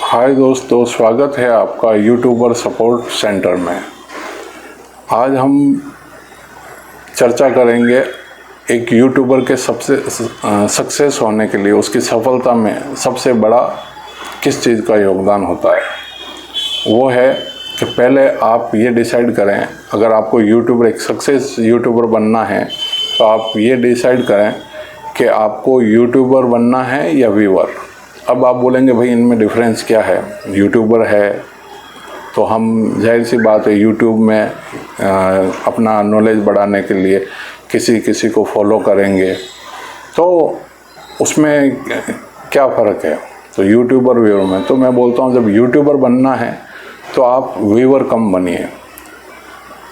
हाय दोस्तों, स्वागत है आपका यूट्यूबर सपोर्ट सेंटर में। आज हम चर्चा करेंगे एक यूट्यूबर के सबसे सक्सेस होने के लिए उसकी सफलता में सबसे बड़ा किस चीज़ का योगदान होता है। वो है कि पहले आप ये डिसाइड करें, अगर आपको एक सक्सेस यूट्यूबर बनना है तो आप ये डिसाइड करें कि आपको यूट्यूबर बनना है या व्यूअर। अब आप बोलेंगे भाई इनमें डिफरेंस क्या है। यूट्यूबर है तो हम जाहिर सी बात है यूट्यूब में अपना नॉलेज बढ़ाने के लिए किसी को फॉलो करेंगे, तो उसमें क्या फ़र्क है। तो यूट्यूबर व्यूअर में तो मैं बोलता हूँ जब यूट्यूबर बनना है तो आप व्यूअर कम बनिए।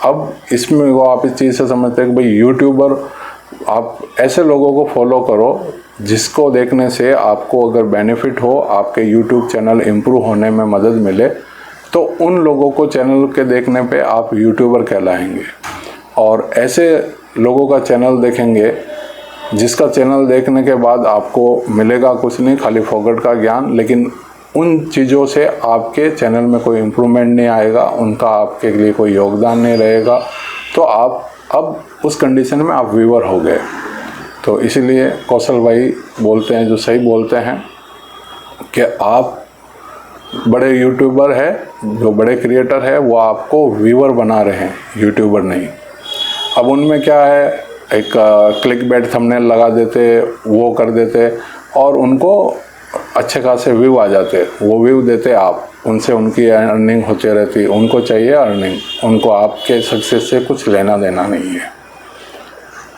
अब इसमें वो आप इस चीज़ से समझते हैं कि भाई यूट्यूबर आप ऐसे लोगों को फॉलो करो जिसको देखने से आपको अगर बेनिफिट हो, आपके यूट्यूब चैनल इम्प्रूव होने में मदद मिले, तो उन लोगों को चैनल के देखने पे आप यूट्यूबर कहलाएंगे। और ऐसे लोगों का चैनल देखेंगे जिसका चैनल देखने के बाद आपको मिलेगा कुछ नहीं, खाली फोकट का ज्ञान, लेकिन उन चीज़ों से आपके चैनल में कोई इम्प्रूवमेंट नहीं आएगा, उनका आपके लिए कोई योगदान नहीं रहेगा, तो आप अब उस कंडीशन में आप व्यूअर हो गए। तो इसीलिए कौशल भाई बोलते हैं, जो सही बोलते हैं, कि आप बड़े यूट्यूबर है, जो बड़े क्रिएटर है वो आपको व्यूअर बना रहे हैं, यूट्यूबर नहीं। अब उनमें क्या है, एक क्लिक बैट थंबनेल लगा देते, वो कर देते और उनको अच्छे खासे व्यू आ जाते, वो व्यू देते आप, उनसे उनकी अर्निंग होती रहती, उनको चाहिए अर्निंग, उनको आपके सक्सेस से कुछ लेना देना नहीं है।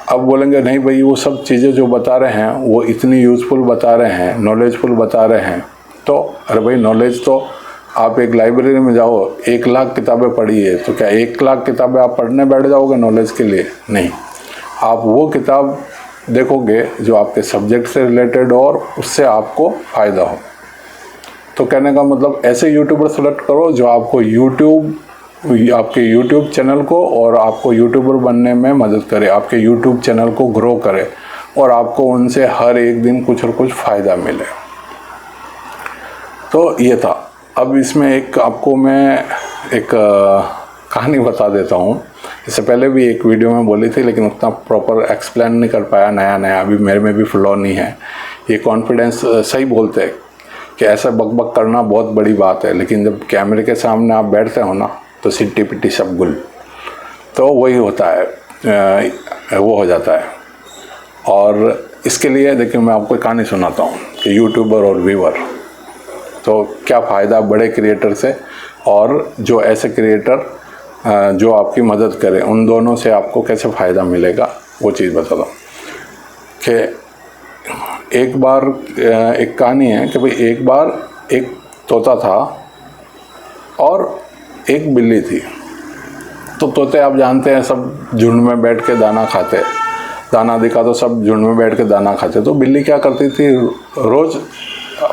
अब बोलेंगे नहीं भाई वो सब चीज़ें जो बता रहे हैं वो इतनी यूज़फुल बता रहे हैं, नॉलेजफुल बता रहे हैं, तो अरे भाई नॉलेज तो आप एक लाइब्रेरी में जाओ, 1,00,000 किताबें पढ़ी है, तो क्या 1,00,000 किताबें आप पढ़ने बैठ जाओगे नॉलेज के लिए? नहीं, आप वो किताब देखोगे जो आपके सब्जेक्ट से रिलेटेड और उससे आपको फ़ायदा हो। तो कहने का मतलब ऐसे यूट्यूबर सेलेक्ट करो जो आपको आपके यूट्यूब चैनल को और आपको यूट्यूबर बनने में मदद करे, आपके यूट्यूब चैनल को ग्रो करे और आपको उनसे हर एक दिन कुछ और कुछ फ़ायदा मिले। तो ये था। अब इसमें आपको मैं एक कहानी बता देता हूँ। इससे पहले भी एक वीडियो में बोली थी, लेकिन उतना प्रॉपर एक्सप्लेन नहीं कर पाया, नया अभी मेरे में भी फ्लॉ नहीं है। ये कॉन्फिडेंस सही बोलते हैं कि ऐसा बकबक करना बहुत बड़ी बात है, लेकिन जब कैमरे के सामने आप बैठते हो ना तो सिट्टी पिट्टी सब गुल, तो वही होता है, वो हो जाता है। और इसके लिए देखिए मैं आपको कहानी सुनाता हूँ कि यूट्यूबर और व्यूअर, तो क्या फ़ायदा बड़े क्रिएटर से और जो ऐसे क्रिएटर जो आपकी मदद करें, उन दोनों से आपको कैसे फ़ायदा मिलेगा वो चीज़ बताता हूँ। कि एक बार एक कहानी है कि भाई एक बार एक तोता था और एक बिल्ली थी। तो तोते आप जानते हैं सब झुंड में बैठ के दाना खाते, दाना दिखा तो सब झुंड में बैठ के दाना खाते। तो बिल्ली क्या करती थी, रोज़,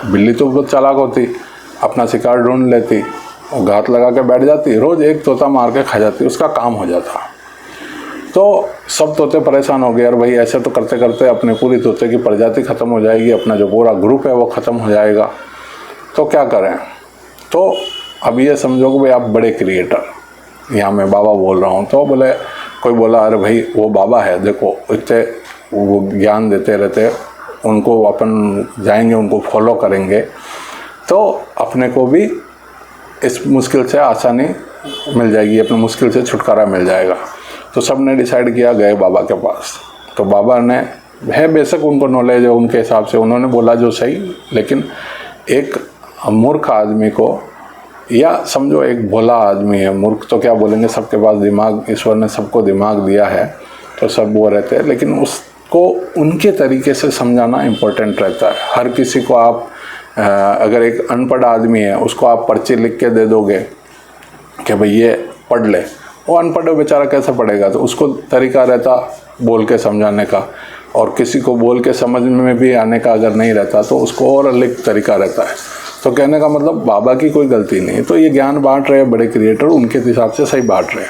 बिल्ली तो बहुत चालाक होती, अपना शिकार ढूंढ लेती और घात लगा के बैठ जाती, रोज़ एक तोता मार के खा जाती, उसका काम हो जाता। तो सब तोते परेशान हो गए, यार भाई ऐसे तो करते करते अपने पूरी तोते की प्रजाति ख़त्म हो जाएगी, अपना जो पूरा ग्रुप है वो ख़त्म हो जाएगा, तो क्या करें। तो अब ये समझो कि भाई आप बड़े क्रिएटर, यहाँ मैं बाबा बोल रहा हूँ, तो बोले, कोई बोला अरे भाई वो बाबा है, देखो इतने वो ज्ञान देते रहते, उनको अपन जाएंगे, उनको फॉलो करेंगे तो अपने को भी इस मुश्किल से आसानी मिल जाएगी, अपने मुश्किल से छुटकारा मिल जाएगा। तो सब ने डिसाइड किया, गए बाबा के पास। तो बाबा ने, है बेशक उनको नॉलेज है, उनके हिसाब से उन्होंने बोला जो सही, लेकिन एक मूर्ख आदमी को, या समझो एक भोला आदमी है, मूर्ख तो क्या बोलेंगे, सबके पास दिमाग, ईश्वर ने सबको दिमाग दिया है तो सब वो रहते हैं, लेकिन उसको उनके तरीके से समझाना इम्पोर्टेंट रहता है। हर किसी को आप अगर एक अनपढ़ आदमी है उसको आप पर्ची लिख के दे दोगे कि भाई ये पढ़ ले, वो अनपढ़ बेचारा कैसे पढ़ेगा। तो उसको तरीका रहता बोल के समझाने का, और किसी को बोल के समझ में भी आने का अगर नहीं रहता तो उसको और अलग तरीका रहता है। तो कहने का मतलब बाबा की कोई गलती नहीं है। तो ये ज्ञान बांट रहे बड़े क्रिएटर, उनके हिसाब से सही बांट रहे।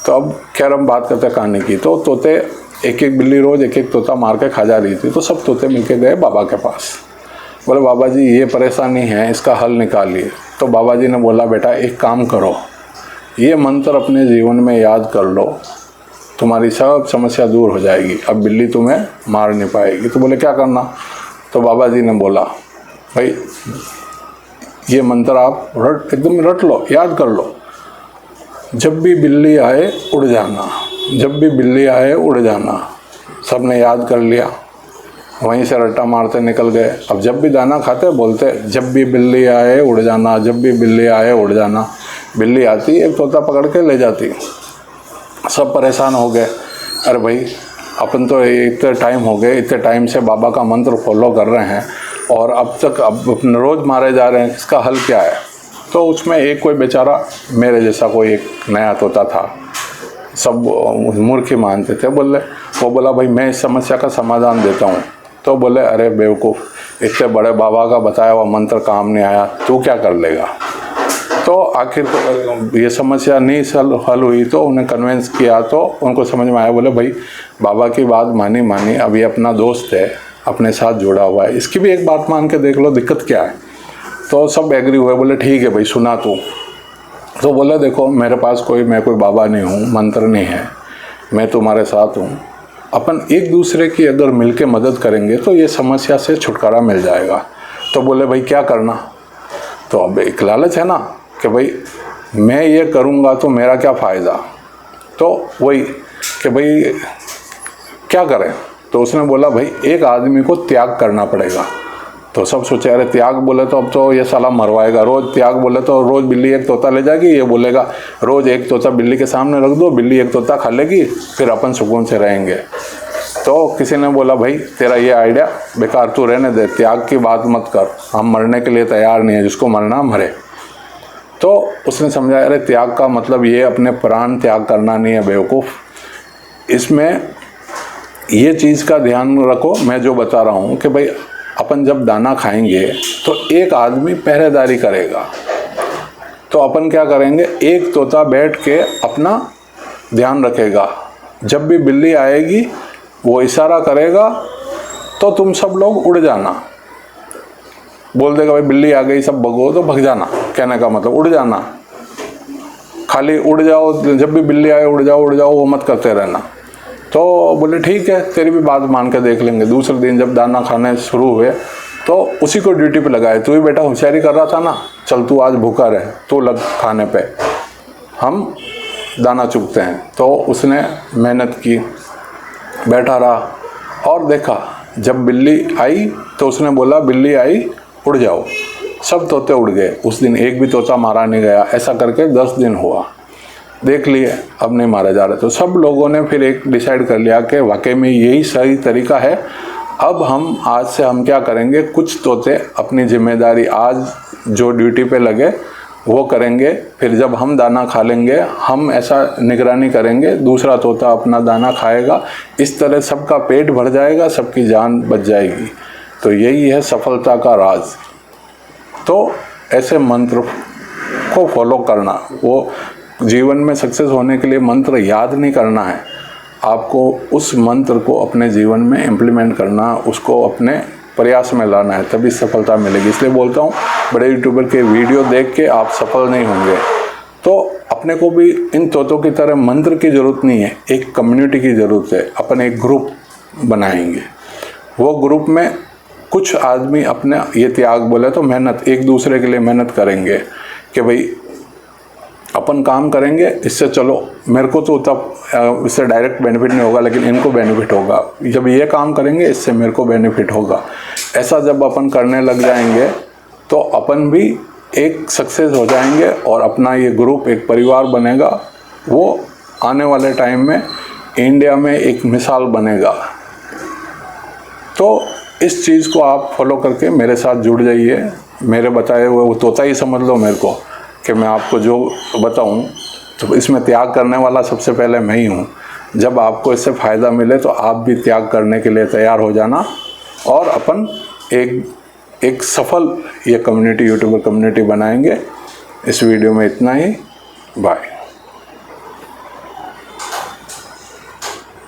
तो अब खैर हम बात करते हैं कहानी की। तो तोते, एक एक बिल्ली रोज़ एक एक तोता मार के खा जा रही थी, तो सब तोते मिलके गए बाबा के पास। बोले बाबा जी ये परेशानी है, इसका हल निकालिए। तो बाबा जी ने बोला बेटा एक काम करो, ये मंत्र अपने जीवन में याद कर लो, तुम्हारी सब समस्या दूर हो जाएगी, अब बिल्ली तुम्हें मार नहीं पाएगी। तो बोले क्या करना? तो बाबा जी ने बोला भाई ये मंत्र आप एकदम रट लो, याद कर लो, जब भी बिल्ली आए उड़ जाना, जब भी बिल्ली आए उड़ जाना। सबने याद कर लिया, वहीं से रट्टा मारते निकल गए। अब जब भी दाना खाते बोलते जब भी बिल्ली आए उड़ जाना, जब भी बिल्ली आए उड़ जाना। बिल्ली आती एक तोता पकड़ के ले जाती। सब परेशान हो गए, अरे भाई अपन तो इतने टाइम हो गए, इतने टाइम से बाबा का मंत्र फॉलो कर रहे हैं और अब तक रोज़ मारे जा रहे हैं, इसका हल क्या है? तो उसमें एक कोई बेचारा मेरे जैसा कोई एक नया तोता था, सब मूर्ख ही मानते थे। वो बोला भाई मैं इस समस्या का समाधान देता हूँ। तो बोले अरे बेवकूफ़, इतने बड़े बाबा का बताया हुआ मंत्र काम नहीं आया, तू क्या कर लेगा? तो आखिर ये समस्या नहीं हल हुई तो उन्हें कन्विंस किया, तो उनको समझ में आया। बोले भाई बाबा की बात मानी, अब ये अपना दोस्त है, अपने साथ जुड़ा हुआ है, इसकी भी एक बात मान के देख लो, दिक्कत क्या है? तो सब एग्री हुए, बोले ठीक है भाई सुना तू। तो बोले देखो मेरे पास मैं कोई बाबा नहीं हूँ, मंत्र नहीं है, मैं तुम्हारे साथ हूँ, अपन एक दूसरे की अगर मिलके मदद करेंगे तो ये समस्या से छुटकारा मिल जाएगा। तो बोले भाई क्या करना? तो अब एक लालच है ना कि भाई मैं ये करूँगा तो मेरा क्या फ़ायदा, तो वही कि भाई क्या करें? तो उसने बोला भाई एक आदमी को त्याग करना पड़ेगा। तो सब सोचे अरे त्याग बोले तो अब तो ये साला मरवाएगा, रोज़ त्याग बोले तो रोज़ बिल्ली एक तोता ले जाएगी, ये बोलेगा रोज़ एक तोता बिल्ली के सामने रख दो, बिल्ली एक तोता खा लेगी, फिर अपन सुकून से रहेंगे। तो किसी ने बोला भाई तेरा ये आइडिया बेकार, तू रहने दे, त्याग की बात मत कर, हम मरने के लिए तैयार नहीं है, जिसको मरना मरे। तो उसने समझाया अरे त्याग का मतलब ये अपने प्राण त्याग करना नहीं है बेवकूफ़, इसमें ये चीज़ का ध्यान रखो मैं जो बता रहा हूँ कि भाई अपन जब दाना खाएंगे तो एक आदमी पहरेदारी करेगा। तो अपन क्या करेंगे, एक तोता बैठ के अपना ध्यान रखेगा, जब भी बिल्ली आएगी वो इशारा करेगा तो तुम सब लोग उड़ जाना, बोल देगा भाई बिल्ली आ गई सब भगो, तो भग जाना, कहने का मतलब उड़ जाना, खाली उड़ जाओ, जब भी बिल्ली आए उड़ जाओ, वो मत करते रहना। तो बोले ठीक है तेरी भी बात मान के देख लेंगे। दूसरे दिन जब दाना खाने शुरू हुए तो उसी को ड्यूटी पे लगाए, तू ही बेटा होशियारी कर रहा था ना, चल तू आज भूखा रहे, तू लग खाने पे, हम दाना चुगते हैं। तो उसने मेहनत की, बैठा रहा और देखा, जब बिल्ली आई तो उसने बोला बिल्ली आई उड़ जाओ, सब तोते उड़ गए। उस दिन एक भी तोता मारा नहीं गया। ऐसा करके 10 दिन हुआ, देख लिए अब नहीं मारा जा रहा। तो सब लोगों ने फिर एक डिसाइड कर लिया कि वाकई में यही सही तरीका है। अब आज से हम क्या करेंगे, कुछ तोते अपनी जिम्मेदारी आज जो ड्यूटी पे लगे वो करेंगे, फिर जब हम दाना खा लेंगे हम ऐसा निगरानी करेंगे, दूसरा तोता अपना दाना खाएगा, इस तरह सबका पेट भर जाएगा, सबकी जान बच जाएगी। तो यही है सफलता का राज। तो ऐसे मंत्र को फॉलो करना, वो जीवन में सक्सेस होने के लिए मंत्र याद नहीं करना है, आपको उस मंत्र को अपने जीवन में इम्प्लीमेंट करना, उसको अपने प्रयास में लाना है, तभी सफलता मिलेगी। इसलिए बोलता हूँ बड़े यूट्यूबर के वीडियो देख के आप सफल नहीं होंगे। तो अपने को भी इन तोतों की तरह मंत्र की ज़रूरत नहीं है, एक कम्युनिटी की ज़रूरत है। अपन एक ग्रुप बनाएंगे, वो ग्रुप में कुछ आदमी अपने ये त्याग बोले तो मेहनत, एक दूसरे के लिए मेहनत करेंगे कि भाई अपन काम करेंगे, इससे चलो मेरे को तो तब इससे डायरेक्ट बेनिफिट नहीं होगा लेकिन इनको बेनिफिट होगा, जब ये काम करेंगे इससे मेरे को बेनिफिट होगा। ऐसा जब अपन करने लग जाएंगे तो अपन भी एक सक्सेस हो जाएंगे और अपना ये ग्रुप एक परिवार बनेगा, वो आने वाले टाइम में इंडिया में एक मिसाल बनेगा। तो इस चीज़ को आप फॉलो करके मेरे साथ जुड़ जाइए, मेरे बताए हुए वो तोता ही समझ लो मेरे को कि मैं आपको जो बताऊं तो इसमें त्याग करने वाला सबसे पहले मैं ही हूं। जब आपको इससे फ़ायदा मिले तो आप भी त्याग करने के लिए तैयार हो जाना और अपन एक सफल ये कम्युनिटी, यूट्यूबर कम्युनिटी बनाएंगे। इस वीडियो में इतना ही, बाय।